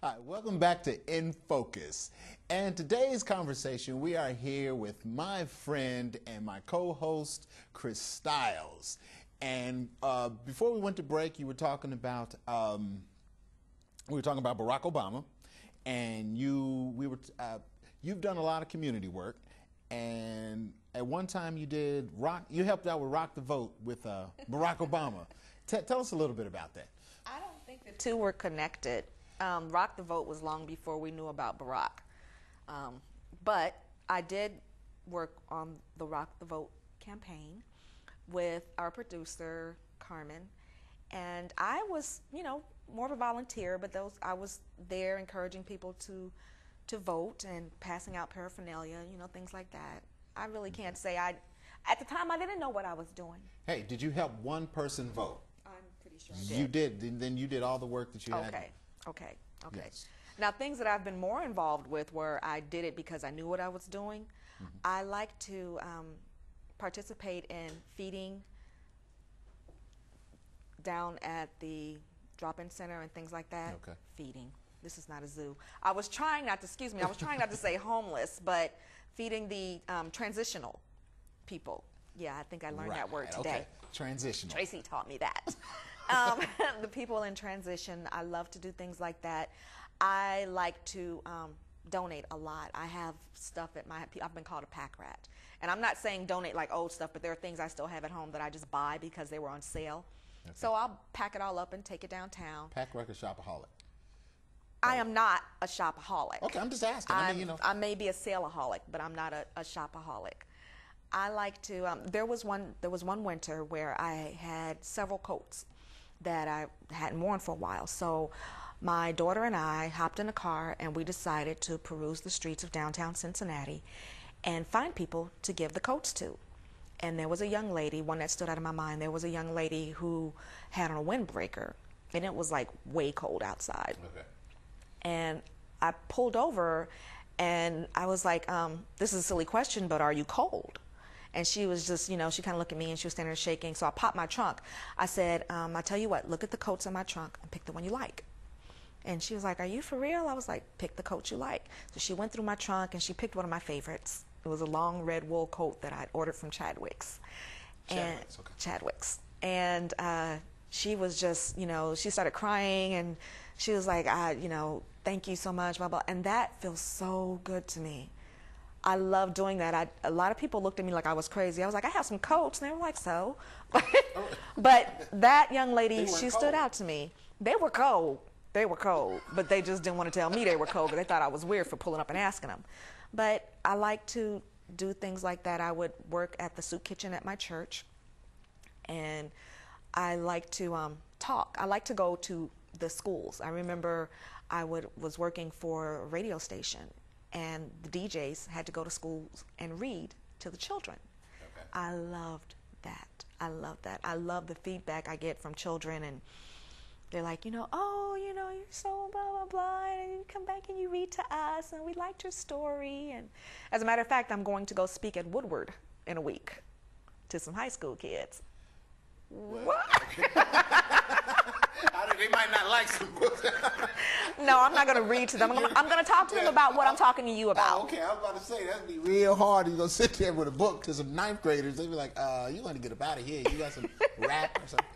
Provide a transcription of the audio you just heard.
Hi, welcome back to InFocus. And today's conversation, we are here with my friend and my co-host, Chris Stiles. And before we went to break, you were talking about Barack Obama, and you've done a lot of community work. And at one time, you helped out with Rock the Vote with Barack Obama. Tell us a little bit about that. I don't think the two were connected. Rock the Vote was long before we knew about Barack. But I did work on the Rock the Vote campaign with our producer, Carmen. And I was, more of a volunteer, but I was there encouraging people to vote and passing out paraphernalia, things like that. I really can't say at the time I didn't know what I was doing. Hey, did you help one person vote? I'm pretty sure I did. You did. Then you did all the work that you had. Okay. Yes. Now, things that I've been more involved with where I did it because I knew what I was doing, mm-hmm. I like to participate in feeding down at the drop-in center and things like that. Okay. Feeding. This is not a zoo. I was trying not to say homeless, but feeding the transitional people. Yeah, I think I learned that word today. Okay. Transitional. Tracy taught me that. The people in transition, I love to do things like that. I like to donate a lot. I have stuff I've been called a pack rat. And I'm not saying donate like old stuff, but there are things I still have at home that I just buy because they were on sale. Okay. So I'll pack it all up and take it downtown. Pack rat or shopaholic? I am not a shopaholic. Okay, I'm just asking. I may be a saleaholic, but I'm not a shopaholic. I like to, there was one winter where I had several coats that I hadn't worn for a while. So my daughter and I hopped in a car and we decided to peruse the streets of downtown Cincinnati and find people to give the coats to. And there was a young lady, one that stood out of my mind, there was a young lady who had on a windbreaker and it was like way cold outside. Okay. And I pulled over and I was like, this is a silly question, but are you cold? And she was just, she kind of looked at me and she was standing there shaking. So I popped my trunk. I said, I tell you what, look at the coats in my trunk and pick the one you like. And she was like, are you for real? I was like, pick the coat you like. So she went through my trunk and she picked one of my favorites. It was a long red wool coat that I'd ordered from Chadwick's. Chadwick's. And she was just, she started crying and she was like, thank you so much, blah, blah. And that feels so good to me. I love doing that. A lot of people looked at me like I was crazy. I was like, I have some coats. And they were like, so? But that young lady, she stood out to me. They were cold. They were cold. But they just didn't want to tell me they were cold because they thought I was weird for pulling up and asking them. But I like to do things like that. I would work at the soup kitchen at my church. And I like to talk. I like to go to the schools. I remember I was working for a radio station. And the DJs had to go to schools and read to the children. Okay. I loved that. I love that. I love the feedback I get from children, and they're like, oh, you're so blah, blah, blah, and you come back and you read to us, and we liked your story. And as a matter of fact, I'm going to go speak at Woodward in a week to some high school kids. What? They might not like some books. No, I'm not going to read to them. I'm going to talk to them about what I'm talking to you about. Oh, okay, I was about to say, that'd be real hard. You're going to sit there with a book to some ninth graders. They'd be like, you want to get up out of here. You got some rap or something.